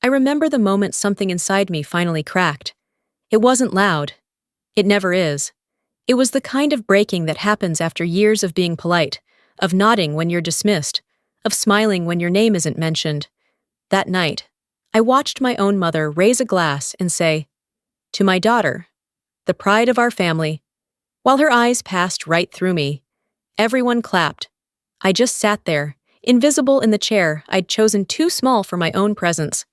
I remember the moment something inside me finally cracked. It wasn't loud. It never is. It was the kind of breaking that happens after years of being polite, of nodding when you're dismissed, of smiling when your name isn't mentioned. That night, I watched my own mother raise a glass and say, "To my daughter, the pride of our family." While her eyes passed right through me, everyone clapped. I just sat there, invisible in the chair I'd chosen too small for my own presence.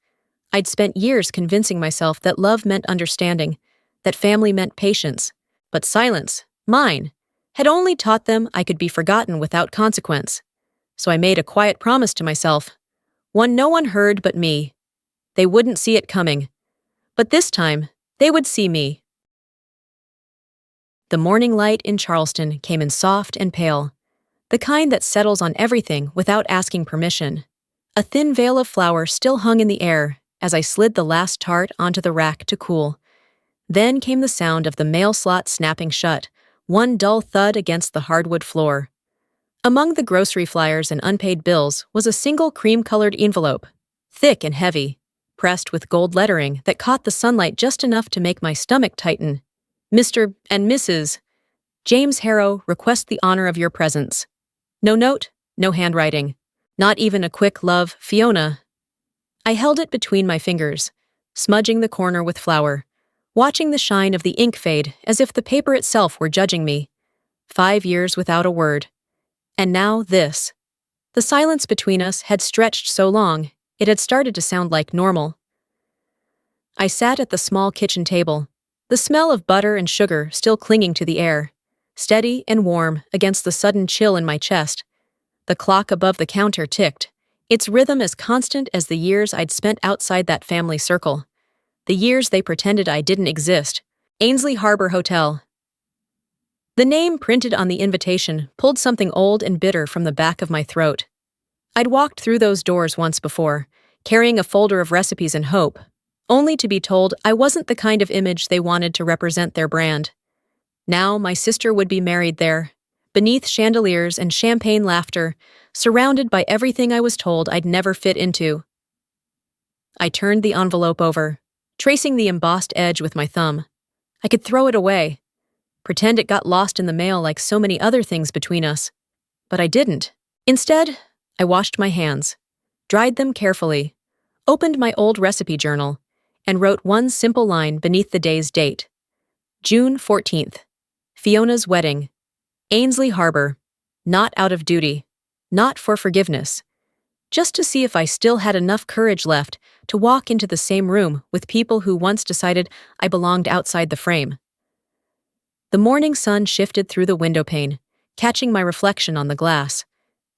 I'd spent years convincing myself that love meant understanding, that family meant patience, but silence, mine, had only taught them I could be forgotten without consequence. So I made a quiet promise to myself, one no one heard but me. They wouldn't see it coming, but this time, they would see me. The morning light in Charleston came in soft and pale, the kind that settles on everything without asking permission. A thin veil of flour still hung in the air as I slid the last tart onto the rack to cool. Then came the sound of the mail slot snapping shut, one dull thud against the hardwood floor. Among the grocery flyers and unpaid bills was a single cream-colored envelope, thick and heavy, pressed with gold lettering that caught the sunlight just enough to make my stomach tighten. "Mr. and Mrs. James Harrow request the honor of your presence." No note, no handwriting, not even a quick "Love, Fiona." I held it between my fingers, smudging the corner with flour, watching the shine of the ink fade as if the paper itself were judging me. 5 years without a word. And now this. The silence between us had stretched so long, it had started to sound like normal. I sat at the small kitchen table, the smell of butter and sugar still clinging to the air, steady and warm against the sudden chill in my chest. The clock above the counter ticked, its rhythm as constant as the years I'd spent outside that family circle. The years they pretended I didn't exist. Ainsley Harbor Hotel. The name printed on the invitation pulled something old and bitter from the back of my throat. I'd walked through those doors once before, carrying a folder of recipes and hope, only to be told I wasn't the kind of image they wanted to represent their brand. Now my sister would be married there, beneath chandeliers and champagne laughter, surrounded by everything I was told I'd never fit into. I turned the envelope over, tracing the embossed edge with my thumb. I could throw it away, pretend it got lost in the mail like so many other things between us. But I didn't. Instead, I washed my hands, dried them carefully, opened my old recipe journal, and wrote one simple line beneath the day's date. June 14th. Fiona's wedding. Ainsley Harbor. Not out of duty. Not for forgiveness. Just to see if I still had enough courage left to walk into the same room with people who once decided I belonged outside the frame. The morning sun shifted through the windowpane, catching my reflection on the glass.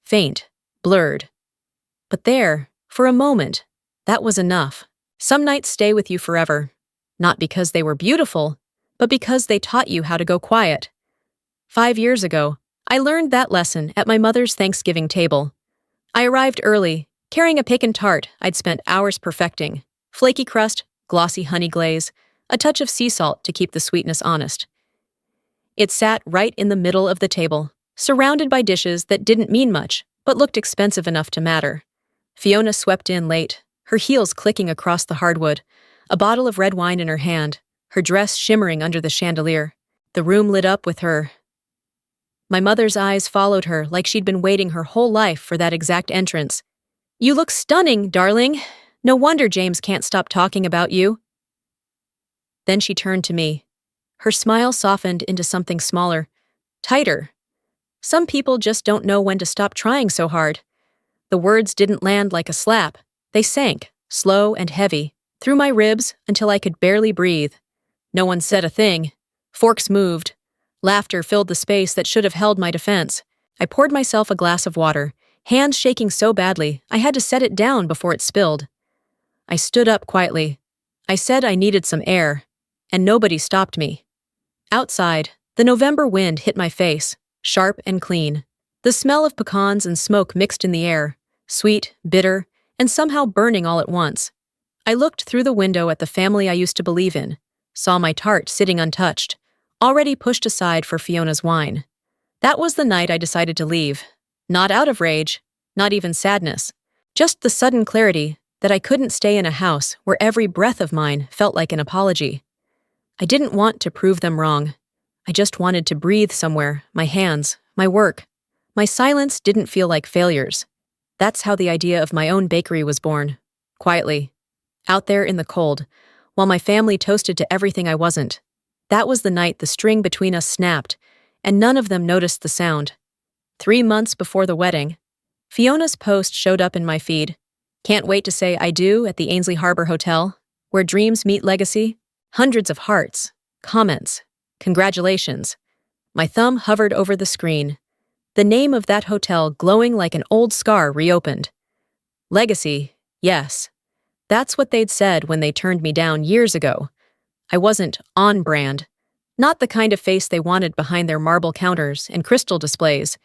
Faint, blurred. But there, for a moment, that was enough. Some nights stay with you forever, not because they were beautiful, but because they taught you how to go quiet. 5 years ago, I learned that lesson at my mother's Thanksgiving table. I arrived early, carrying a pecan tart I'd spent hours perfecting. Flaky crust, glossy honey glaze, a touch of sea salt to keep the sweetness honest. It sat right in the middle of the table, surrounded by dishes that didn't mean much, but looked expensive enough to matter. Fiona swept in late, her heels clicking across the hardwood, a bottle of red wine in her hand, her dress shimmering under the chandelier. The room lit up with her. My mother's eyes followed her like she'd been waiting her whole life for that exact entrance. "You look stunning, darling. No wonder James can't stop talking about you." Then she turned to me. Her smile softened into something smaller, tighter. Some people just don't know when to stop trying so hard. The words didn't land like a slap. They sank, slow and heavy, through my ribs until I could barely breathe. No one said a thing. Forks moved. Laughter filled the space that should have held my defense. I poured myself a glass of water, hands shaking so badly I had to set it down before it spilled. I stood up quietly. I said I needed some air, and nobody stopped me. Outside, the November wind hit my face, sharp and clean. The smell of pecans and smoke mixed in the air, sweet, bitter, and somehow burning all at once. I looked through the window at the family I used to believe in, saw my tart sitting untouched, already pushed aside for Fiona's wine. That was the night I decided to leave. Not out of rage, not even sadness, just the sudden clarity that I couldn't stay in a house where every breath of mine felt like an apology. I didn't want to prove them wrong. I just wanted to breathe somewhere, my hands, my work. My silence didn't feel like failures. That's how the idea of my own bakery was born. Quietly. Out there in the cold, while my family toasted to everything I wasn't. That was the night the string between us snapped, and none of them noticed the sound. 3 months before the wedding, Fiona's post showed up in my feed. Can't wait to say I do at the Ainsley Harbor Hotel, where dreams meet legacy. Hundreds of hearts, comments, congratulations. My thumb hovered over the screen. The name of that hotel glowing like an old scar reopened. Legacy, yes. That's what they'd said when they turned me down years ago. I wasn't on brand. Not the kind of face they wanted behind their marble counters and crystal displays.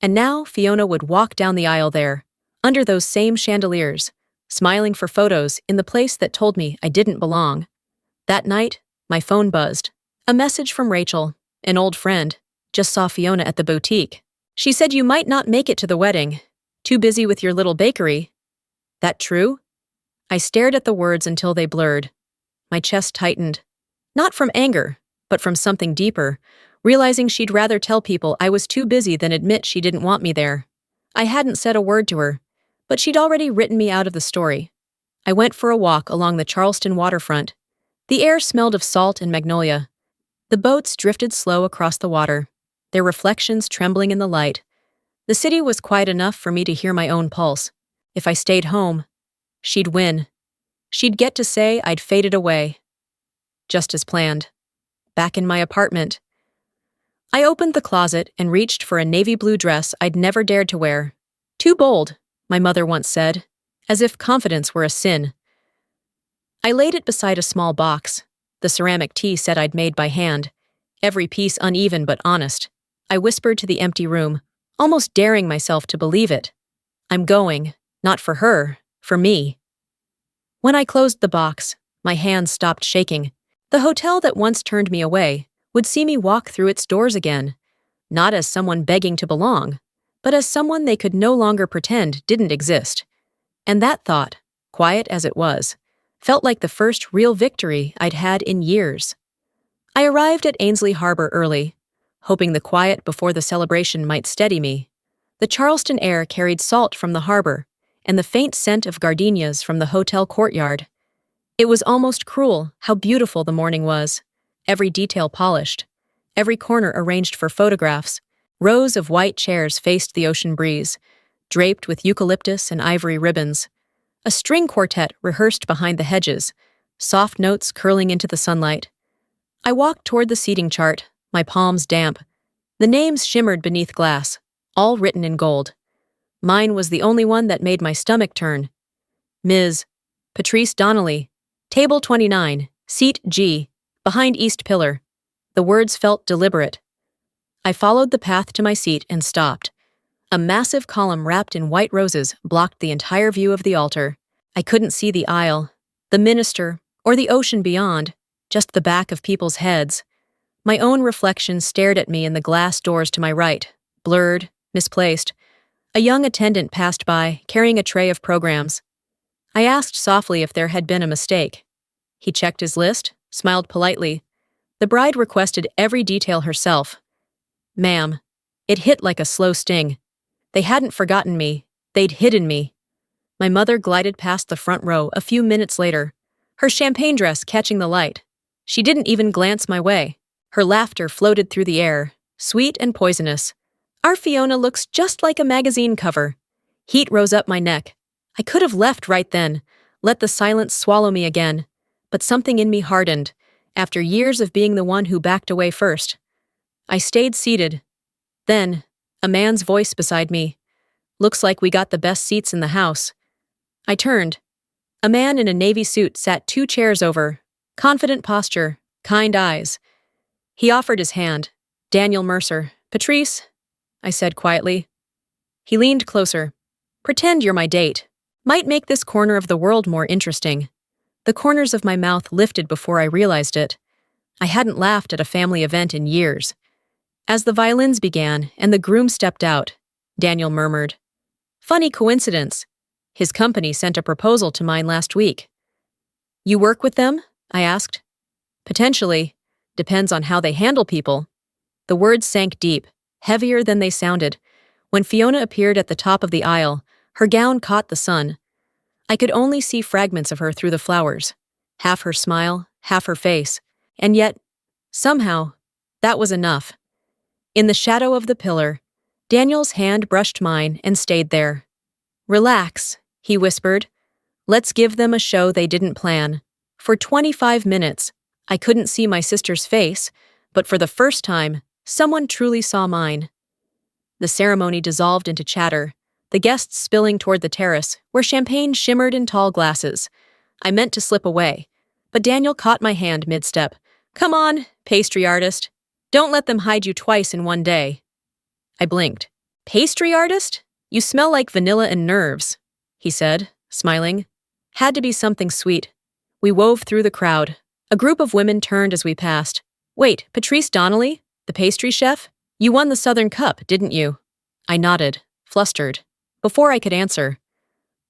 And now Fiona would walk down the aisle there, under those same chandeliers, smiling for photos in the place that told me I didn't belong. That night, my phone buzzed. A message from Rachel, an old friend. Just saw Fiona at the boutique. She said you might not make it to the wedding. Too busy with your little bakery. That true? I stared at the words until they blurred. My chest tightened. Not from anger, but from something deeper, realizing she'd rather tell people I was too busy than admit she didn't want me there. I hadn't said a word to her, but she'd already written me out of the story. I went for a walk along the Charleston waterfront. The air smelled of salt and magnolia. The boats drifted slow across the water, their reflections trembling in the light. The city was quiet enough for me to hear my own pulse. If I stayed home, she'd win. She'd get to say I'd faded away. Just as planned. Back in my apartment. I opened the closet and reached for a navy blue dress I'd never dared to wear. Too bold, my mother once said, as if confidence were a sin. I laid it beside a small box, the ceramic tea set I'd made by hand, every piece uneven but honest. I whispered to the empty room, almost daring myself to believe it. I'm going, not for her, for me. When I closed the box, my hands stopped shaking. The hotel that once turned me away would see me walk through its doors again, not as someone begging to belong, but as someone they could no longer pretend didn't exist. And that thought, quiet as it was, felt like the first real victory I'd had in years. I arrived at Ainsley Harbor early, hoping the quiet before the celebration might steady me. The Charleston air carried salt from the harbor and the faint scent of gardenias from the hotel courtyard. It was almost cruel how beautiful the morning was, every detail polished, every corner arranged for photographs. Rows of white chairs faced the ocean breeze, draped with eucalyptus and ivory ribbons. A string quartet rehearsed behind the hedges, soft notes curling into the sunlight. I walked toward the seating chart, my palms damp. The names shimmered beneath glass, all written in gold. Mine was the only one that made my stomach turn. Ms. Patrice Donnelly, Table 29, Seat G, behind East Pillar. The words felt deliberate. I followed the path to my seat and stopped. A massive column wrapped in white roses blocked the entire view of the altar. I couldn't see the aisle, the minister, or the ocean beyond, just the back of people's heads. My own reflection stared at me in the glass doors to my right, blurred, misplaced. A young attendant passed by, carrying a tray of programs. I asked softly if there had been a mistake. He checked his list, smiled politely. The bride requested every detail herself. Ma'am, it hit like a slow sting. They hadn't forgotten me. They'd hidden me. My mother glided past the front row a few minutes later, her champagne dress catching the light. She didn't even glance my way. Her laughter floated through the air, sweet and poisonous. Our Fiona looks just like a magazine cover. Heat rose up my neck. I could have left right then, let the silence swallow me again. But something in me hardened, after years of being the one who backed away first. I stayed seated. Then, a man's voice beside me. Looks like we got the best seats in the house. I turned. A man in a navy suit sat 2 chairs over. Confident posture, kind eyes. He offered his hand. Daniel Mercer. Patrice, I said quietly. He leaned closer. Pretend you're my date. Might make this corner of the world more interesting. The corners of my mouth lifted before I realized it. I hadn't laughed at a family event in years. As the violins began and the groom stepped out, Daniel murmured, "Funny coincidence." His company sent a proposal to mine last week. You work with them? I asked. Potentially. Depends on how they handle people. The words sank deep, heavier than they sounded. When Fiona appeared at the top of the aisle, her gown caught the sun. I could only see fragments of her through the flowers. Half her smile, half her face. And yet, somehow, that was enough. In the shadow of the pillar, Daniel's hand brushed mine and stayed there. Relax, he whispered. Let's give them a show they didn't plan. For 25 minutes, I couldn't see my sister's face, but for the first time, someone truly saw mine. The ceremony dissolved into chatter, the guests spilling toward the terrace, where champagne shimmered in tall glasses. I meant to slip away, but Daniel caught my hand mid-step. Come on, pastry artist. Don't let them hide you twice in one day. I blinked. Pastry artist? You smell like vanilla and nerves, he said, smiling. Had to be something sweet. We wove through the crowd. A group of women turned as we passed. Wait, Patrice Donnelly? The pastry chef? You won the Southern Cup, didn't you? I nodded, flustered. Before I could answer,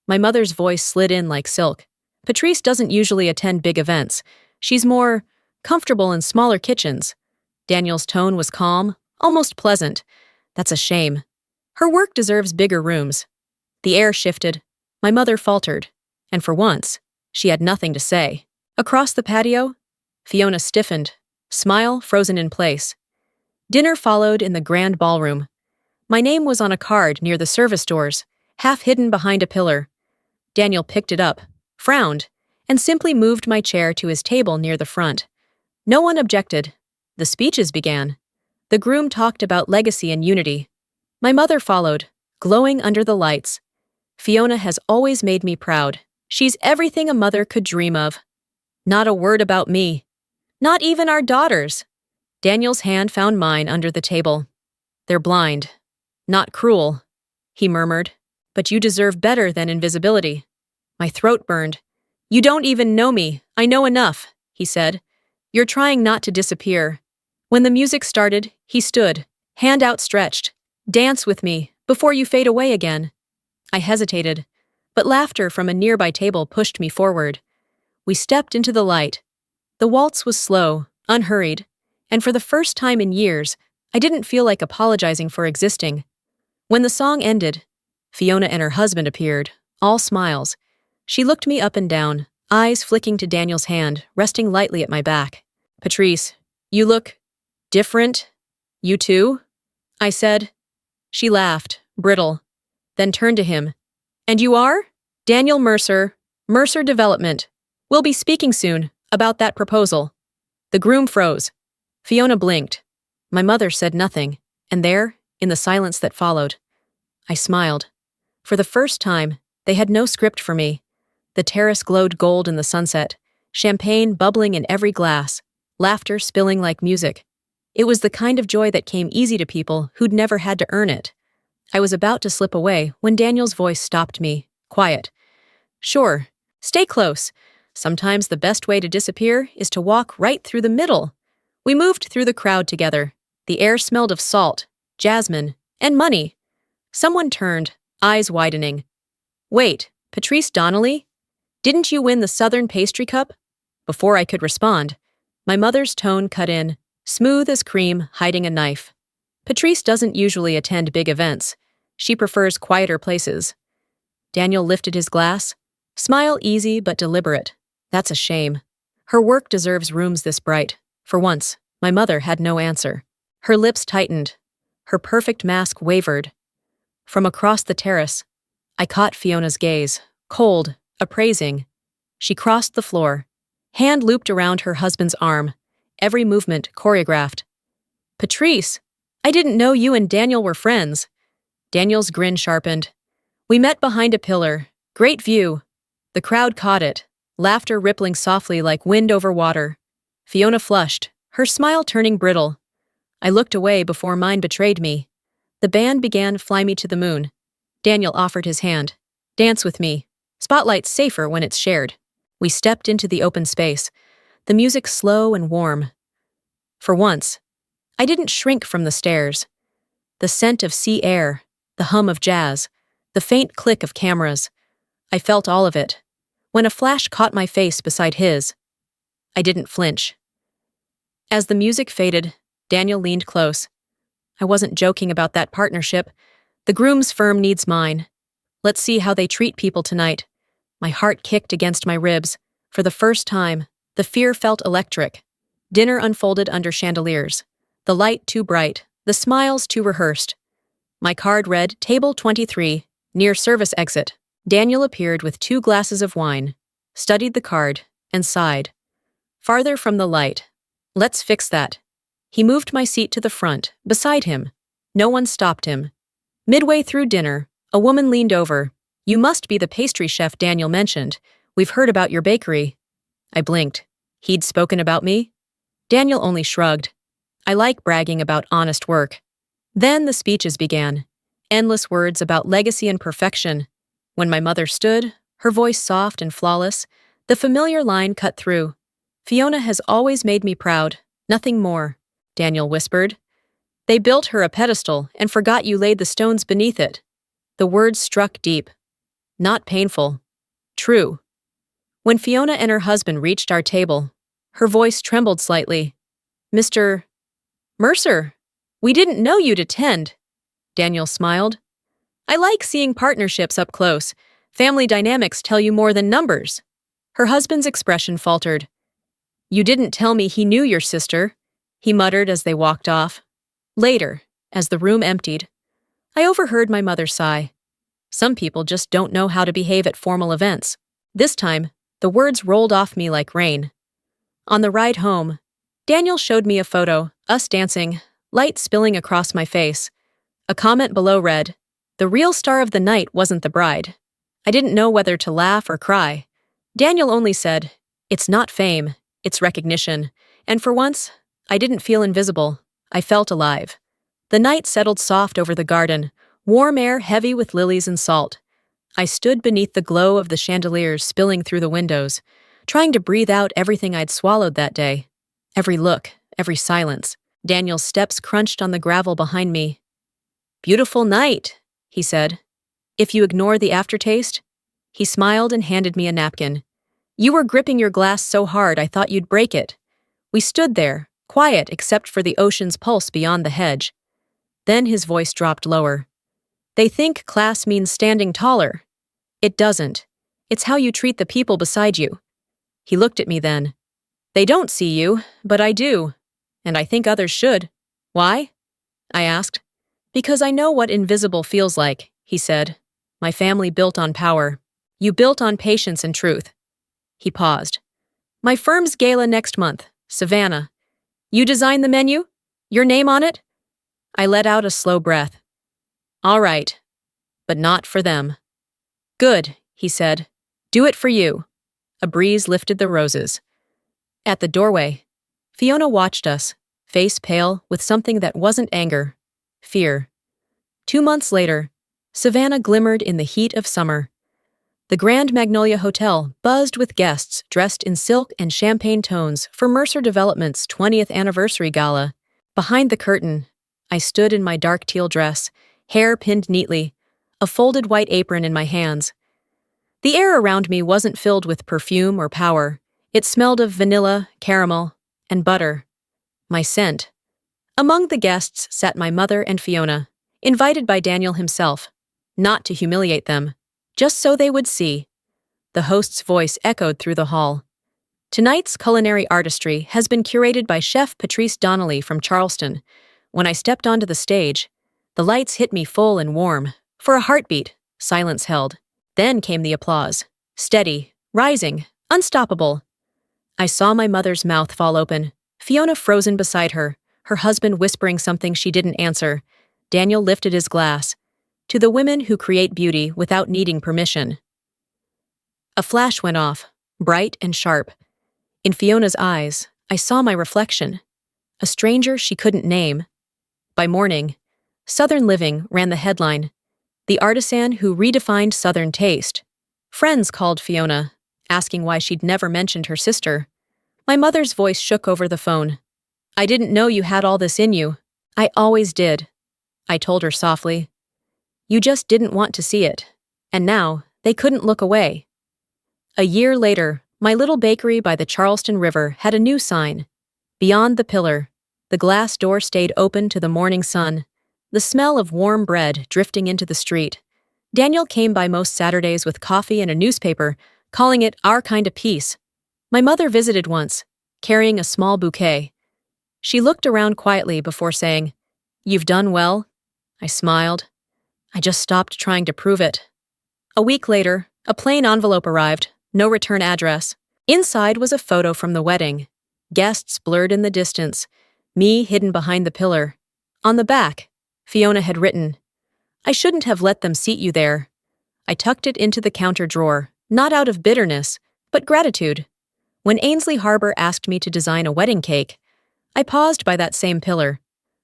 my mother's voice slid in like silk. Patrice doesn't usually attend big events. She's more comfortable in smaller kitchens. Daniel's tone was calm, almost pleasant. That's a shame. Her work deserves bigger rooms. The air shifted. My mother faltered. And for once, she had nothing to say. Across the patio, Fiona stiffened, smile frozen in place. Dinner followed in the grand ballroom. My name was on a card near the service doors, half hidden behind a pillar. Daniel picked it up, frowned, and simply moved my chair to his table near the front. No one objected. The speeches began. The groom talked about legacy and unity. My mother followed, glowing under the lights. Fiona has always made me proud. She's everything a mother could dream of. Not a word about me. Not even our daughters. Daniel's hand found mine under the table. They're blind. Not cruel, he murmured. But you deserve better than invisibility. My throat burned. You don't even know me. I know enough, he said. You're trying not to disappear. When the music started, he stood, hand outstretched. Dance with me, before you fade away again. I hesitated, but laughter from a nearby table pushed me forward. We stepped into the light. The waltz was slow, unhurried, and for the first time in years, I didn't feel like apologizing for existing. When the song ended, Fiona and her husband appeared, all smiles. She looked me up and down, eyes flicking to Daniel's hand, resting lightly at my back. Patrice, you look different. You too? I said. She laughed, brittle, then turned to him. And you are? Daniel Mercer, Mercer Development. We'll be speaking soon about that proposal. The groom froze. Fiona blinked. My mother said nothing, and there, in the silence that followed, I smiled. For the first time, they had no script for me. The terrace glowed gold in the sunset, champagne bubbling in every glass, laughter spilling like music. It was the kind of joy that came easy to people who'd never had to earn it. I was about to slip away when Daniel's voice stopped me, quiet. Sure, stay close. Sometimes the best way to disappear is to walk right through the middle. We moved through the crowd together. The air smelled of salt, jasmine, and money. Someone turned, eyes widening. Wait, Patrice Donnelly? Didn't you win the Southern Pastry Cup? Before I could respond, my mother's tone cut in, smooth as cream hiding a knife. Patrice doesn't usually attend big events. She prefers quieter places. Daniel lifted his glass. Smile easy but deliberate. That's a shame. Her work deserves rooms this bright. For once, my mother had no answer. Her lips tightened. Her perfect mask wavered. From across the terrace, I caught Fiona's gaze, cold, appraising. She crossed the floor, hand looped around her husband's arm, every movement choreographed. Patrice, I didn't know you and Daniel were friends. Daniel's grin sharpened. We met behind a pillar. Great view. The crowd caught it, laughter rippling softly like wind over water. Fiona flushed, her smile turning brittle. I looked away before mine betrayed me. The band began Fly Me to the Moon. Daniel offered his hand. Dance with me. Spotlight's safer when it's shared. We stepped into the open space, the music slow and warm. For once, I didn't shrink from the stares. The scent of sea air, the hum of jazz, the faint click of cameras. I felt all of it. When a flash caught my face beside his, I didn't flinch. As the music faded, Daniel leaned close. I wasn't joking about that partnership. The groom's firm needs mine. Let's see how they treat people tonight. My heart kicked against my ribs. For the first time, the fear felt electric. Dinner unfolded under chandeliers. The light too bright, the smiles too rehearsed. My card read, Table 23, near service exit. Daniel appeared with 2 glasses of wine, studied the card, and sighed. Farther from the light. Let's fix that. He moved my seat to the front, beside him. No one stopped him. Midway through dinner, a woman leaned over. You must be the pastry chef Daniel mentioned. We've heard about your bakery. I blinked. He'd spoken about me? Daniel only shrugged. I like bragging about honest work. Then the speeches began. Endless words about legacy and perfection. When my mother stood, her voice soft and flawless, the familiar line cut through. Fiona has always made me proud, nothing more, Daniel whispered. They built her a pedestal and forgot you laid the stones beneath it. The words struck deep. Not painful. True. When Fiona and her husband reached our table, her voice trembled slightly. Mr. Mercer, we didn't know you'd attend. Daniel smiled. I like seeing partnerships up close. Family dynamics tell you more than numbers. Her husband's expression faltered. You didn't tell me he knew your sister, he muttered as they walked off. Later, as the room emptied, I overheard my mother sigh. Some people just don't know how to behave at formal events. This time, the words rolled off me like rain. On the ride home, Daniel showed me a photo, us dancing, light spilling across my face. A comment below read, The real star of the night wasn't the bride. I didn't know whether to laugh or cry. Daniel only said, It's not fame, it's recognition. And for once, I didn't feel invisible. I felt alive. The night settled soft over the garden, warm air heavy with lilies and salt. I stood beneath the glow of the chandeliers spilling through the windows, trying to breathe out everything I'd swallowed that day. Every look, every silence. Daniel's steps crunched on the gravel behind me. Beautiful night, he said. If you ignore the aftertaste? He smiled and handed me a napkin. You were gripping your glass so hard I thought you'd break it. We stood there, quiet except for the ocean's pulse beyond the hedge. Then his voice dropped lower. They think class means standing taller. It doesn't. It's how you treat the people beside you. He looked at me then. They don't see you, but I do. And I think others should. Why? I asked. Because I know what invisible feels like, he said. My family built on power. You built on patience and truth. He paused. My firm's gala next month, Savannah. You design the menu? Your name on it? I let out a slow breath. All right, but not for them. Good, he said. Do it for you. A breeze lifted the roses. At the doorway, Fiona watched us, face pale with something that wasn't anger, fear. 2 months later, Savannah glimmered in the heat of summer. The Grand Magnolia Hotel buzzed with guests dressed in silk and champagne tones for Mercer Development's 20th anniversary gala. Behind the curtain, I stood in my dark teal dress, hair pinned neatly, a folded white apron in my hands. The air around me wasn't filled with perfume or power. It smelled of vanilla, caramel, and butter. My scent. Among the guests sat my mother and Fiona, invited by Daniel himself, not to humiliate them, just so they would see. The host's voice echoed through the hall. Tonight's culinary artistry has been curated by Chef Patrice Donnelly from Charleston. When I stepped onto the stage, the lights hit me full and warm. For a heartbeat, silence held. Then came the applause. Steady, rising, unstoppable. I saw my mother's mouth fall open, Fiona frozen beside her, her husband whispering something she didn't answer. Daniel lifted his glass. To the women who create beauty without needing permission. A flash went off, bright and sharp. In Fiona's eyes, I saw my reflection. A stranger she couldn't name. By morning, Southern Living ran the headline. The artisan who redefined Southern taste. Friends called Fiona, asking why she'd never mentioned her sister. My mother's voice shook over the phone. I didn't know you had all this in you. I always did. I told her softly. You just didn't want to see it. And now, They couldn't look away. A year later, my little bakery by the Charleston River had a new sign. Beyond the pillar, the glass door stayed open to the morning sun, the smell of warm bread drifting into the street. Daniel came by most Saturdays with coffee and a newspaper, calling it our kind of peace. My mother visited once, carrying a small bouquet. She looked around quietly before saying, "You've done well?" I smiled. I just stopped trying to prove it. A week later, a plain envelope arrived, no return address. Inside was a photo from the wedding. Guests blurred in the distance, me hidden behind the pillar. On the back, Fiona had written, "I shouldn't have let them seat you there." I tucked it into the counter drawer, not out of bitterness, but gratitude. When Ainsley Harbor asked me to design a wedding cake, I paused by that same pillar.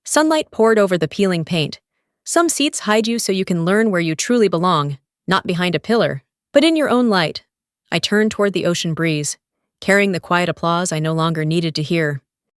Sunlight poured over the peeling paint. Some seats hide you so you can learn where you truly belong, not behind a pillar, but in your own light. I turned toward the ocean breeze, carrying the quiet applause I no longer needed to hear.